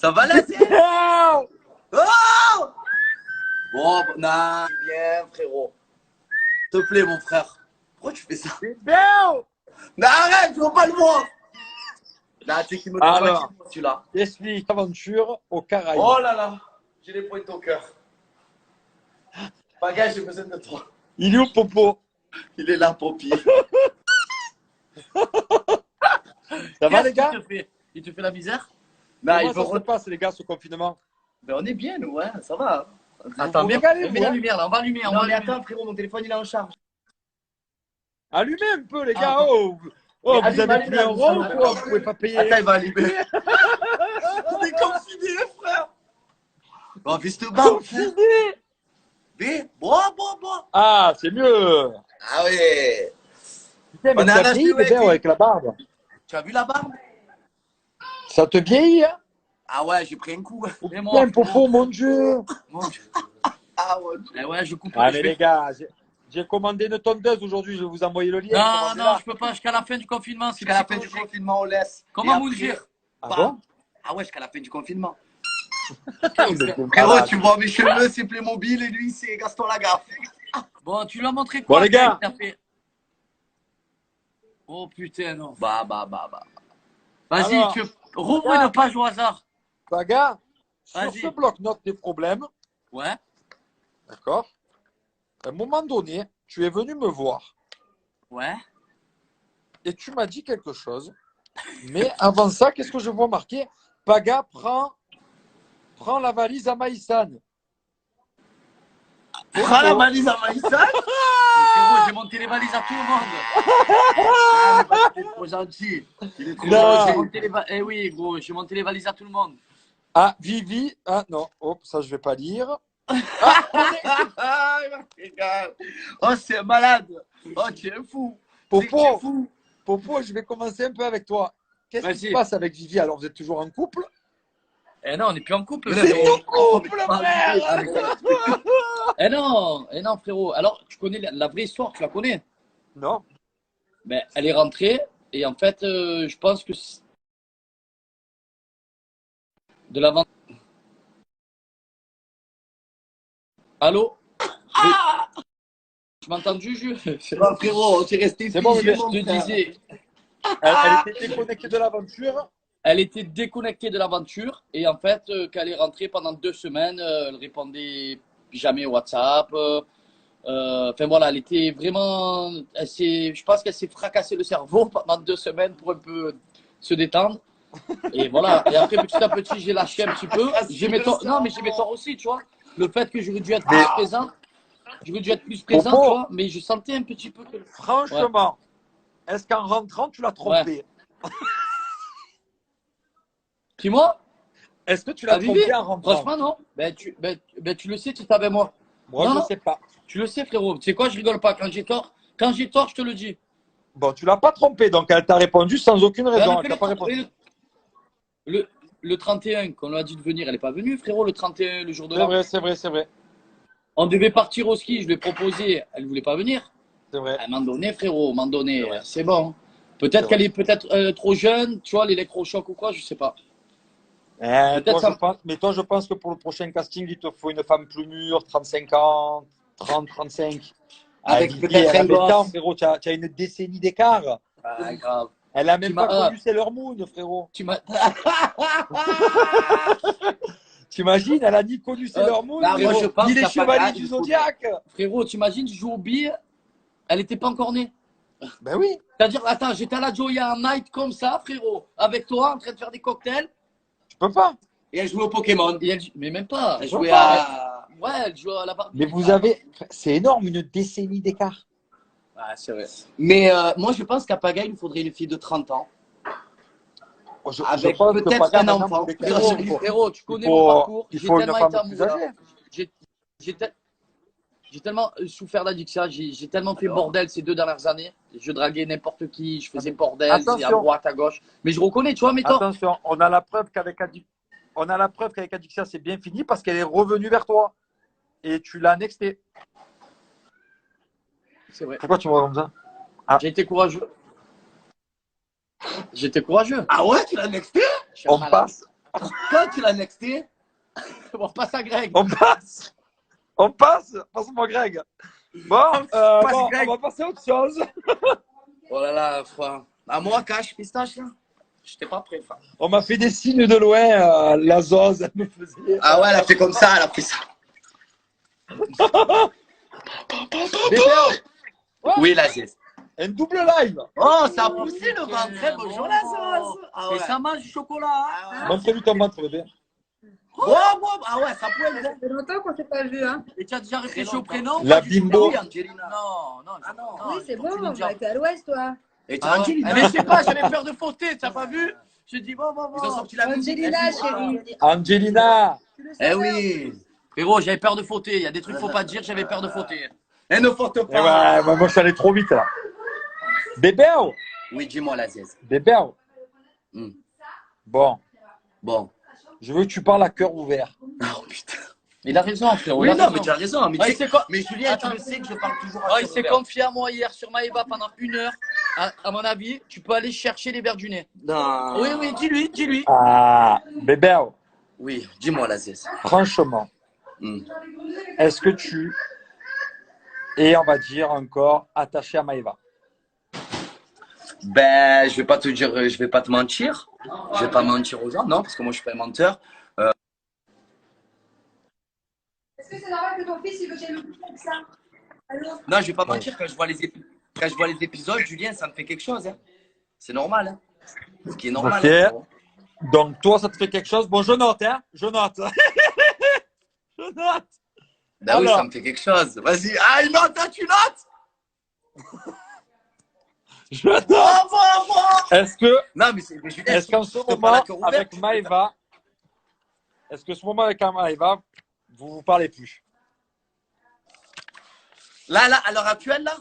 Ça va là, c'est... Oh Oh bon, non, bien, frérot. S'il te plaît, mon frère. Pourquoi tu fais ça? c'est bien. Non, arrête, je veux pas le voir. Non, tu sais qu'il me Alors. traumatise, celui-là. Explique aventure au Caraïbes. Oh là là, j'ai les pointes au cœur. Bagage, j'ai besoin de toi. Il est où, Popo? Il est là, Poppy. Ça va, les gars? Il te fait la misère? Non, Comment il veut ça se passe, les gars, ce confinement? Ben, on est bien, nous, ouais, ça va. Attends, Mets la lumière, là, on va allumer. Non, mais attends, frérot, mon téléphone, il est en charge. Allumez un peu, les Ah, gars. bon. Oh, Mais vous allume, avez pris un allume, rond ou allume. quoi? Vous pouvez pas payer. Attends, il va allumer. On est confinés, frère. Bon, fils de bain. Confiné. Mais, bon. Ah, c'est mieux. Ah ouais. Putain, mais On a t'as arraché vieilli, le bébé, wifi. avec la barbe. Tu as vu la barbe? Ça te vieillit, hein? Ah ouais, j'ai pris un coup. Et moi, Putain, Popo, mon Dieu. mon Dieu. Ah ouais. Eh ouais, je coupe. Ah, je mais vais- les gars, j'ai commandé une tondeuse aujourd'hui. Je vais vous envoyer le lien. Non, Commandez-la. non, je peux pas. Jusqu'à la fin du confinement, c'est Jusqu'à la fin du psychologique. confinement, on laisse. Comment Et vous après, dire? Ah bam. bon? Ah ouais, jusqu'à la fin du confinement. Vous êtes des Frérot, malades. tu vois mes cheveux, c'est Playmobil et lui, c'est Gaston Lagaffe. Bon, tu lui as montré Bon, quoi, les gars. t'as fait? Oh putain, non. Bah. Vas-y, Alors, tu rouvre une page au hasard. Saga, sur Vas-y. ce bloc-notes des problèmes, Ouais. d'accord? À un moment donné, tu es venu me voir Ouais. et tu m'as dit quelque chose. Mais avant ça, qu'est-ce que je vois marqué? Paga prend la valise à Maïsan. Prends la valise à Maïsan. Frérot, j'ai monté les valises à tout le monde. Ah, mais parce qu'il est trop gentil. Il est trop Non. J'ai gentil. monté les Eh oui, gros, j'ai monté les valises à tout le monde. Ah, Vivi. Ah non, hop, ça je vais pas lire. Ah, il m'a fait gaffe. Oh, c'est un malade. Oh, tu es fou. C'est que tu es Popo, fou. Popo, je vais commencer un peu avec toi. Qu'est-ce qui Vas-y. se passe avec Vivi? Alors, vous êtes toujours en couple? Eh non, on n'est plus en couple. Mais C'est frérot. ton couple, frère! Eh non, frérot. Alors, tu connais la vraie histoire, tu la connais? Non. Ben, elle est rentrée et en fait, je pense que de la vente. Allô? Tu m'as entendu, Jules? Oh, frérot, tu es resté C'est bon, figé, mais mon Je te frère. disais, Elle était déconnectée de l'aventure. elle était déconnectée de l'aventure et en fait, quand elle est rentrée pendant 2 semaines, elle répondait jamais au WhatsApp. Enfin voilà, elle était vraiment. Je pense qu'elle s'est fracassé le cerveau pendant 2 semaines pour un peu se détendre. Et voilà. Et après, petit à petit, j'ai lâché un petit peu. J'ai mes torts. Non, mais j'ai mes torts aussi, tu vois. Le fait que j'aurais dû être plus présent. J'aurais dû être plus présent, Popo. tu vois. Mais je sentais un petit peu que. Franchement, est-ce qu'en rentrant, tu l'as trompé? Dis-moi, Est-ce que tu l'as à Vivi, trompé en rentrant? franchement, non. Tu le sais, tu étais avec moi. Moi, Non, je non. sais pas. Tu le sais, frérot. Tu sais quoi, je rigole pas. Quand j'ai tort, je te le dis. Bon, tu l'as pas trompé, donc elle t'a répondu sans aucune raison. Mais Elle t'a pas répondu. le 31, qu'on lui a dit de venir, elle n'est pas venue, frérot. Le 31, le jour de C'est l'an. vrai, c'est vrai, c'est vrai. On devait partir au ski, je lui ai proposé, elle ne voulait pas venir. C'est vrai. À un moment donné, frérot, à un moment donné, C'est vrai. c'est bon. Peut-être C'est qu'elle est peut-être trop jeune, tu vois, l'électrochoc ou quoi, je sais pas. Toi, ça- je pense, mais toi, je pense que pour le prochain casting, il te faut une femme plus mûre, 35 ans, 30, 35. Avec Vivi, peut-être elle a un 20 ans, gosse. frérot. Tu as une décennie d'écart. Ah, grave. Elle a Tu même m'as- pas connu Sailor Moon, frérot. Tu m'as. T'imagines, elle a ni connu Sailor Moon, bah, moi, frérot, je pense ni les qu'à chevaliers Paga, du il faut- Zodiaque. Frérot, t'imagines, je joue au billes, elle était pas encore née. Ben oui. C'est-à-dire, attends, j'étais à la Joya un night comme ça, frérot, avec toi, en train de faire des cocktails. Tu peux pas. Et elle joue au Pokémon. Et mais même pas. Elle joue jouait pas. à. Ouais, elle joue à la Barbie. Mais vous avez. C'est énorme, une décennie d'écart. Ah, c'est vrai. Mais moi, je pense qu'à Paga, il nous faudrait une fille de 30 ans. Je Avec pense que peut-être Paga, un maintenant, enfant. pour les Frérot, casting, il faut- frérot, tu connais il faut- mon parcours. il J'ai faut une tellement femme été plus amoureux. âgée. J'ai tellement souffert d'addiction. J'ai tellement fait Alors bordel ces 2 dernières années. Je draguais n'importe qui, je faisais bordel, Attention. à droite, à gauche. Mais je reconnais, tu vois, mes torts. Attention, on a la preuve qu'avec Adixia, c'est bien fini parce qu'elle est revenue vers toi. Et tu l'as nexté. C'est vrai. Pourquoi tu me vois comme ça? J'ai été courageux. J'étais courageux. Ah ouais, tu l'as nexté? Je suis un On malade. passe. Quand tu l'as nexté? On passe à Greg. On passe. Passe-moi Greg. Bon, bon, Greg. on va passer à autre chose. Oh là là, frère. À moi, cache pistache, là. J'étais pas prêt, frère. On m'a fait des signes de loin. La zose, elle me faisait. Ah ouais, elle a fait comme ça, elle a fait ça. Bébé, Oui, la zeste. un double live. Oh, ça a poussé le ventre. Bonjour, la zose. Ah ouais. Et ça mange du chocolat. Ah ouais. Montre-lui ton ventre, bébé. Oh, ah ouais, ça pointe. Ça fait longtemps qu'on ne s'est pas vu, hein. Et tu as déjà réfléchi au prénom? La Pas du tout. bimbo. Oui, Angelina. Non. Ah non. Oui, c'est bon, tu me dis- t'es à l'ouest, toi. Et tu Ah ouais. Angelina. Mais je sais pas, j'avais peur de fauter, t'as pas vu? Je dis bon. Ils ont sorti la musique. Angelina, chérie. Angelina. Eh oui. Frérot, j'avais peur de fauter. Il y a des trucs qu'il faut pas dire, j'avais peur de fauter. Elle ne faute Eh pas. ouais, moi je suis allé trop vite là. Bébé, Oui, dis-moi, la zeste. bébé. Hmm. Bon, Bon. je veux que tu parles à cœur ouvert. Oh putain. Il a raison, frérot. Oui, il a non, raison. mais tu as raison. Mais, Ah, tu il sais s'est quoi mais Julien, Attends. tu le sais que je parle toujours à Ah, il cœur s'est ouvert. confié à moi hier sur Maëva pendant 1 heure. À mon avis, tu peux aller chercher les verres du nez. Non. Oui, dis-lui. Ah, bébé, Oui, dis-moi, la zeste. franchement, Hmm. est-ce que tu es, on va dire, encore attaché à Maëva? Ben, je vais pas te dire, je vais pas te mentir. Je vais pas mentir aux gens, non, parce que moi, je suis pas un menteur. Est-ce que c'est normal que ton fils, il veut que j'aille le coucher avec ça? Allô? Non, je vais pas mentir, quand je vois les épisodes, Julien, ça me fait quelque chose. Hein. C'est normal. Hein. Ce qui est normal. Ok. Hein. Donc, toi, ça te fait quelque chose? Bon, je note, hein? Je note. Je note. Ben oui, Alors. ça me fait quelque chose. Vas-y. Ah, il note, hein, tu notes? Je note. Bon. Est-ce que, Non, mais c'est Julien. est-ce qu'en ce je te parle moment, à cœur ouvert, avec tu peux Maëva, est-ce que ce moment avec Maëva, vous vous parlez plus? Là, à l'heure actuelle, là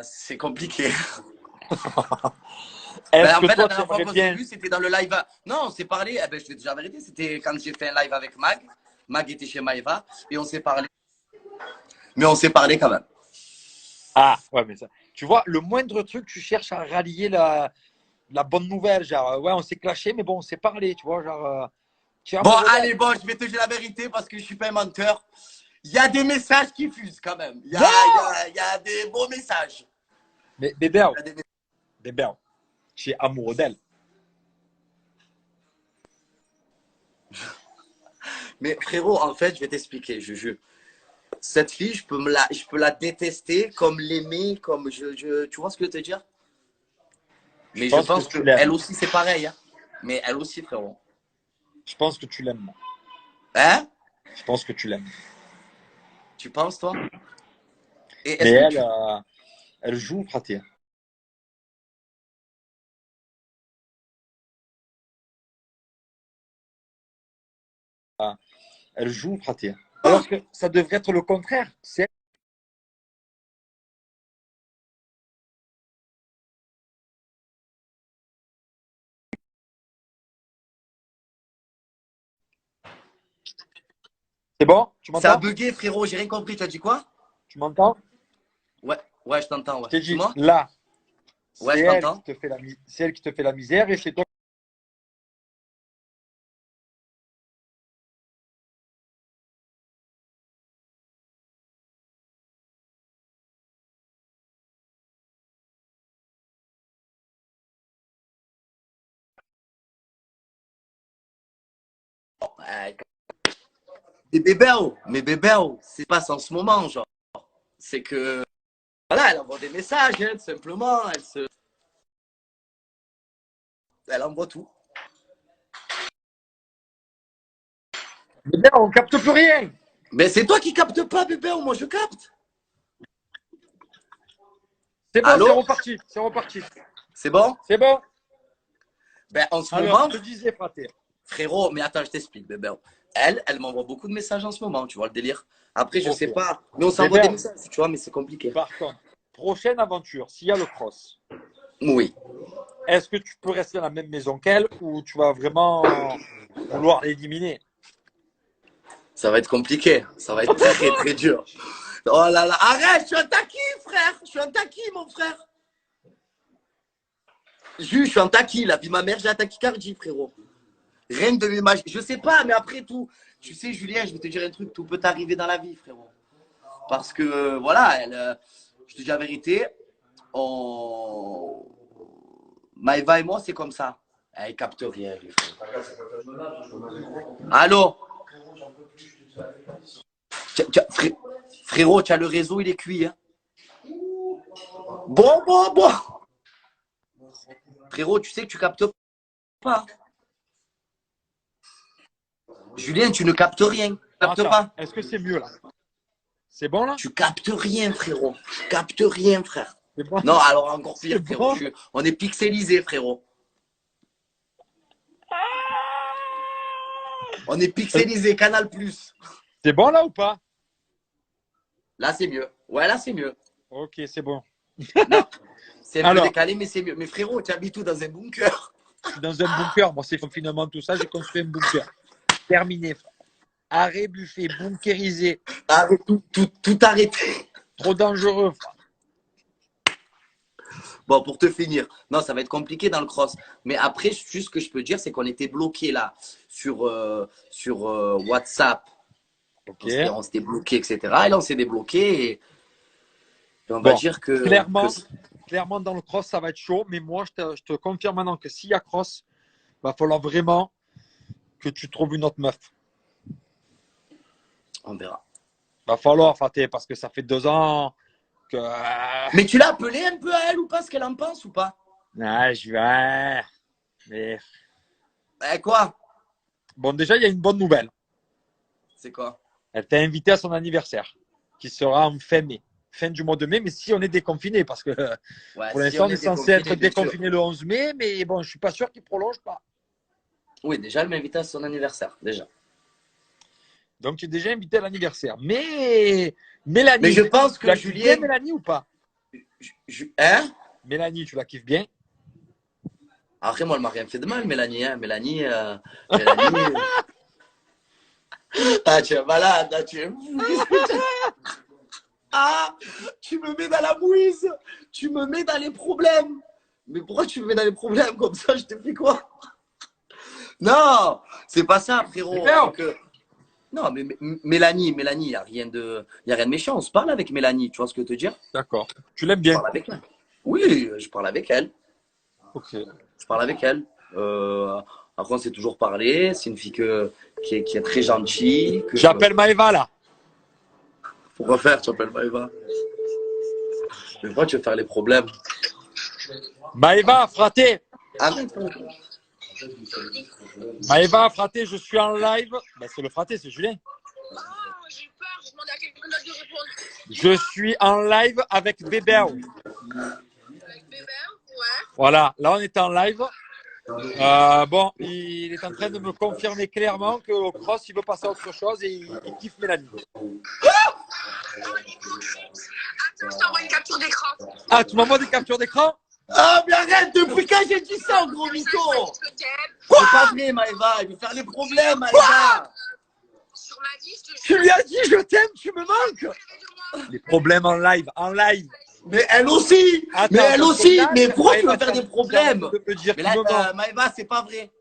c'est compliqué. Est-ce En que fait, toi, la tu dernière fois aimerais qu'on s'est bien... vu, c'était dans le live. Non, on s'est parlé. Eh ben, je te dis la vérité. C'était quand j'ai fait un live avec Mag. Mag était chez Maëva et on s'est parlé. Mais on s'est parlé quand même. Ah, ouais, mais ça... Tu vois, le moindre truc, tu cherches à rallier la bonne nouvelle. Genre, ouais, on s'est clashé, mais bon, on s'est parlé, tu vois, genre... tu es Bon, amoureux d'elle. allez, bon, je vais te dire la vérité parce que je suis pas un menteur. Il y a des messages qui fusent quand même. Il y a des beaux messages. Mais bébé, Il y a des- bébé, tu es amoureux d'elle. Mais frérot, en fait, je vais t'expliquer, je jure. Cette fille, je peux la détester, comme l'aimer, comme tu vois ce que je veux te dire? Mais je pense que tu que l'aimes. elle aussi, c'est pareil. Hein. Mais elle aussi, frérot. Je pense que tu l'aimes. Hein? Je pense que tu l'aimes. Tu penses, toi? Et Mais est-ce que elle, elle joue, pratique. Elle joue, pratique. Alors que ça devrait être le contraire. C'est bon? Tu ça a m'entends? bugué, frérot? J'ai rien compris. Tu as dit quoi? Tu m'entends? Ouais, je t'entends. Je Ouais. t'ai dit, Dis-moi. là, Ouais, c'est je elle t'entends. qui te fait c'est elle qui te fait la misère et c'est toi. Mais bébé, c'est pas en ce moment, genre. C'est que, voilà, elle envoie des messages, hein, tout simplement. Elle envoie tout. Bébé, on capte plus rien. Mais c'est toi qui captes pas, bébé, moi je capte. C'est bon, Allô? c'est reparti. C'est reparti. C'est bon? C'est bon. Ben, en ce Alors, moment, je te disais, pratique. frérot, mais attends, je t'explique, bébé. Elle m'envoie beaucoup de messages en ce moment, tu vois le délire. Après, je Ok. sais pas, mais on s'envoie Bébé. des messages, tu vois, mais c'est compliqué. Par contre, prochaine aventure, s'il y a le cross, Oui. est-ce que tu peux rester dans la même maison qu'elle ou tu vas vraiment vouloir l'éliminer? Ça va être compliqué. Ça va être très, très dur. Oh là là, arrête, je suis un taquis, frère. Je suis un taquis, mon frère. Je suis en taquille, la vie de ma mère, j'ai la tachycardie, frérot. Rien de m'imaginer. Je sais pas, mais après tout, tu sais, Julien, je vais te dire un truc, tout peut arriver dans la vie, frérot. Parce que, voilà, je te dis la vérité, Maëva et moi, c'est comme ça. Elle capte rien, lui, frérot. Allô? Frérot, tu as le réseau, il est cuit. Hein? Bon. Frérot, tu sais que tu captes pas. Julien, tu ne captes rien. Tu captes pas. Est-ce que c'est mieux là? C'est bon là? Tu captes rien, frérot. Tu captes rien, frère. Bon. Non, alors encore pire, frérot. Bon. On est pixelisé, frérot. On est pixelisé, Canal+. C'est bon là ou pas? Là, c'est mieux. Ouais, là, c'est mieux. Ok, c'est bon. C'est un peu décalé, mais c'est mieux. Mais frérot, tu habites où? Dans un bunker? Dans un bunker. Moi, c'est confinement, tout ça. J'ai construit un bunker. Terminé, frère. Arrêt buffet, bunkerisé. Arrête, tout arrêté. Trop dangereux, frère. Bon, pour te finir, non, ça va être compliqué dans le cross. Mais après, juste ce que je peux dire, c'est qu'on était bloqué là sur WhatsApp. Ok. On s'était bloqué, etc. Et là, on s'est débloqué. Et on va dire que clairement, dans le cross, ça va être chaud. Mais moi, je te confirme maintenant que s'il y a cross, il va falloir vraiment que tu trouves une autre meuf. On verra. Va falloir, Fatih, parce que ça fait 2 ans que. Mais tu l'as appelé un peu à elle ou pas, ce qu'elle en pense ou pas? Ah, je vais. Mais... Quoi? Bon, déjà, il y a une bonne nouvelle. C'est quoi? Elle t'a invité à son anniversaire, qui sera en fin mai. Fin du mois de mai, mais si on est déconfiné, parce que pour l'instant, on est censé être déconfiné le 11 mai, mais bon, je ne suis pas sûr qu'il ne prolonge pas. Oui, déjà, elle m'a invité à son anniversaire, déjà. Donc, tu es déjà invité à l'anniversaire. Mais Mélanie, mais je pense que tu la kiffes bien, Mélanie, ou pas? Hein? Mélanie, tu la kiffes bien? Après, moi, elle m'a rien fait de mal, Mélanie. Hein. Mélanie. Ah, tu es malade, ah, tu es fou. Ah, tu me mets dans la mouise. Tu me mets dans les problèmes. Mais pourquoi tu me mets dans les problèmes comme ça? Je te fais quoi? Non, c'est pas ça, frérot. Non, mais Mélanie, il n'y a rien de méchant. On se parle avec Mélanie, tu vois ce que je veux te dire? D'accord. Tu l'aimes bien? Je parle avec elle. Oui, je parle avec elle. Ok. Je parle avec elle. Après, on s'est toujours parlé. C'est une fille qui est très gentille. J'appelle Maëva là. Pourquoi faire? Tu appelles Maëva? Mais pourquoi tu veux faire les problèmes? Maëva, fraté. Arrête. Maëva, fraté, je suis en live. Ben, c'est le fraté, c'est Julien. Oh, j'ai peur, je demande à quelqu'un d'autre de répondre. Je suis en live avec Bébert. Avec Bébert, ouais. Voilà, là on est en live. Bon, il est en train de me confirmer clairement qu'au cross, il veut passer à autre chose et il kiffe Mélanie. Attends, je t'envoie une capture d'écran. Ah, tu m'envoies des captures d'écran? Ah, mais arrête, depuis quand j'ai dit ça, gros mytho? C'est pas vrai, Maëva. Il veut faire les problèmes, Maëva. Sur ma vie, je te Tu lui as dit je t'aime, tu me manques. Les problèmes en live, Mais elle aussi. Attends, mais elle aussi. là, mais pourquoi tu Maëva, veux faire des problèmes? me dire Mais tu me là, manques. Maëva, c'est pas vrai.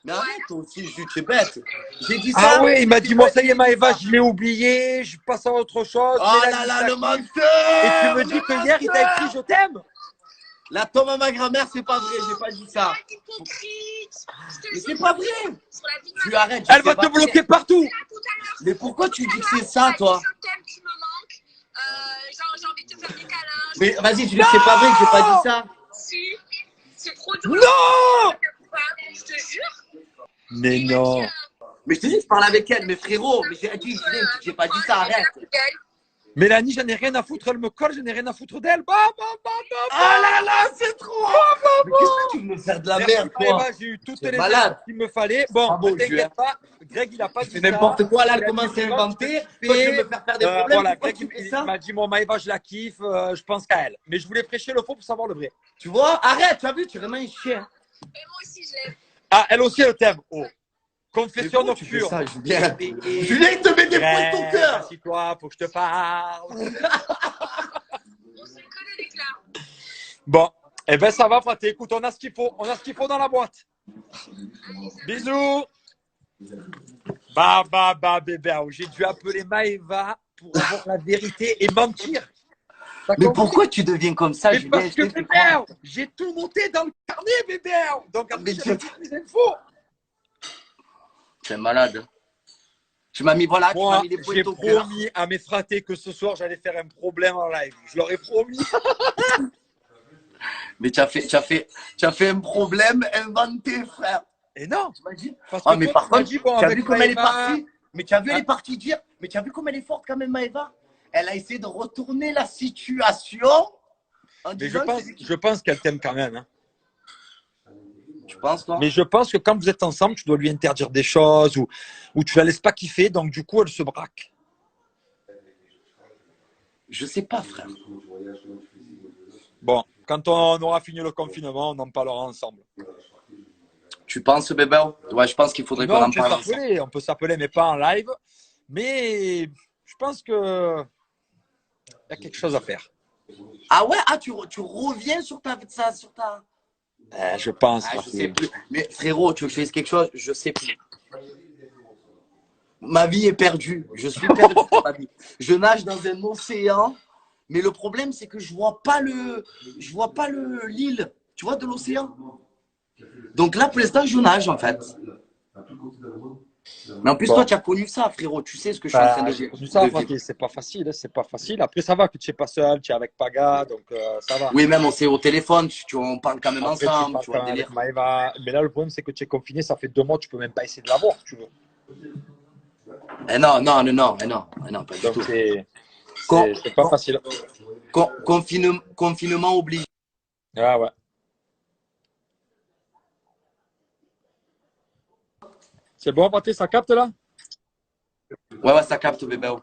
Mais arrête, toi aussi, tu es bête. J'ai dit ça. Ah oui, il m'a dit, moi ça y est Maëva, je l'ai oublié, je passe à autre chose. Oh Mélanie, là là, ça le kiffe. menteur. Et tu me dis que hier, il t'a écrit je t'aime. La tombe à ma grand-mère, c'est pas vrai, j'ai pas dit ça. Arrête, hypocrite. Mais c'est pas vrai. Sur la vie de Tu ma arrêtes. Elle va te bloquer partout. mère, tout à l'heure. Mais pourquoi tu dis que c'est ça, toi? Je t'aime, tu me manques. J'ai envie de te faire des câlins. Mais vas-y, tu dis que c'est pas vrai, que j'ai pas dit ça. Si, c'est trop dur. Non. Je te jure. Mais non. Mais je te dis, je parle avec elle, mais frérot, mais j'ai pas dit ça, arrête. Mélanie, j'en ai rien à foutre, elle me colle, j'en ai rien à foutre d'elle. Bah, Oh là là, c'est trop. Mais qu'est-ce que tu veux me faire de la merde, toi? Maëva, j'ai eu toutes C'est les malade. infos qu'il me fallait. Bon, Bravo, ne Julien. t'inquiète pas, Greg, il a pas dit C'est ça. n'importe quoi, là, elle Il a commence dit, à inventer. Et, Toi, tu veux me faire des problèmes. voilà, Pourquoi Greg, tu fais il ça? m'a dit, mon Maëva, je la kiffe, je pense qu'à elle. Mais je voulais prêcher le faux pour savoir le vrai. Tu vois, arrête, tu as vu, tu es vraiment un chien. Et moi aussi, je l'aime. Ah, elle aussi, elle t'aime. Oh. Confession Mais pourquoi tu fais nocturne. ça, Julien? Julien, il te met des points de ton cœur. Assis-toi, faut que je te parle. On se connaît, les clairs. Bon, Eh ben ça va, fraté. Écoute, on a ce qu'il faut. On a ce qu'il faut dans la boîte. Bisous. Bah, bébé. J'ai dû appeler Maëva pour avoir la vérité et mentir. Mais pourquoi tu deviens comme ça, Julien? Parce que, bébé, j'ai tout noté dans le carnet, bébé. Donc, après, j'ai toutes les infos. C'est malade. Tu m'as mis, voilà, moi, tu m'as mis des points au cœur. J'ai promis à mes fratés que ce soir, j'allais faire un problème en live. Je leur ai promis. Mais tu as fait un problème inventé, frère. Et non. Parce que mais par contre, tu as vu comme elle est partie. Mais tu as vu, elle est partie dire. Mais tu as vu comme elle est forte quand même, Maëva. Elle a essayé de retourner la situation. Mais je pense qu'elle t'aime quand même. Hein. Tu penses, toi? Mais je pense que quand vous êtes ensemble, tu dois lui interdire des choses ou tu la laisses pas kiffer. Donc, du coup, elle se braque. Je sais pas, frère. Bon, quand on aura fini le confinement, on en parlera ensemble. Tu penses, bébé? Ouais, je pense qu'il faudrait qu'on en parle ensemble. On peut s'appeler, mais pas en live. Mais je pense que il y a quelque chose à faire. Ah ouais? Ah, tu reviens sur ta... Je pense. Je sais plus. Mais frérot, tu veux que je fasse quelque chose? Je sais plus. Ma vie est perdue. Je suis perdu dans ma vie. Je nage dans un océan. Mais le problème, c'est que je vois pas l'île, tu vois, de l'océan. Donc là, pour l'instant, je nage, en fait. Mais en plus, toi, tu as connu ça, frérot. Tu sais ce que je suis en train de vivre. Ça, c'est pas facile, c'est pas facile. Après, ça va que tu n'es pas seul, tu es avec Paga, donc ça va. Oui, même on s'est au téléphone, on parle quand même ensemble. Tu vois, délire. Maëva. Mais là, le problème, c'est que tu es confiné, ça fait 2 mois, tu peux même pas essayer de la voir, tu veux. Non, pas du tout. C'est pas facile. Confinement obligé. Ah ouais. C'est bon, Pathé, ça capte là? Ouais, ça capte, bébé.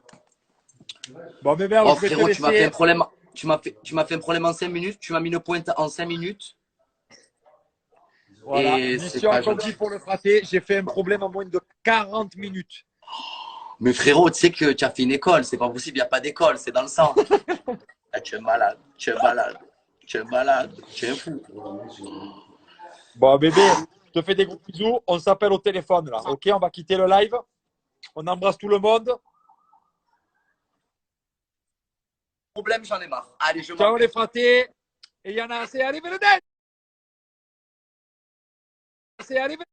Bon, bébé, je vais frérot, te laisser. Tu m'as fait un problème. Tu m'as fait un problème en 5 minutes. Tu m'as mis une pointe en 5 minutes. Voilà. Mission accomplie pour le fraté. J'ai fait un problème en moins de 40 minutes. Mais frérot, tu sais que tu as fait une école. C'est pas possible, il n'y a pas d'école. C'est dans le sang. Ah, tu es malade. Tu es fou. Bon, bébé. Je te fais des gros bisous. On s'appelle au téléphone là. Ok, on va quitter le live. On embrasse tout le monde. Problème, j'en ai marre. Allez, je ciao les fratés. Et il y en a assez. Arrivé le date. C'est arrivé.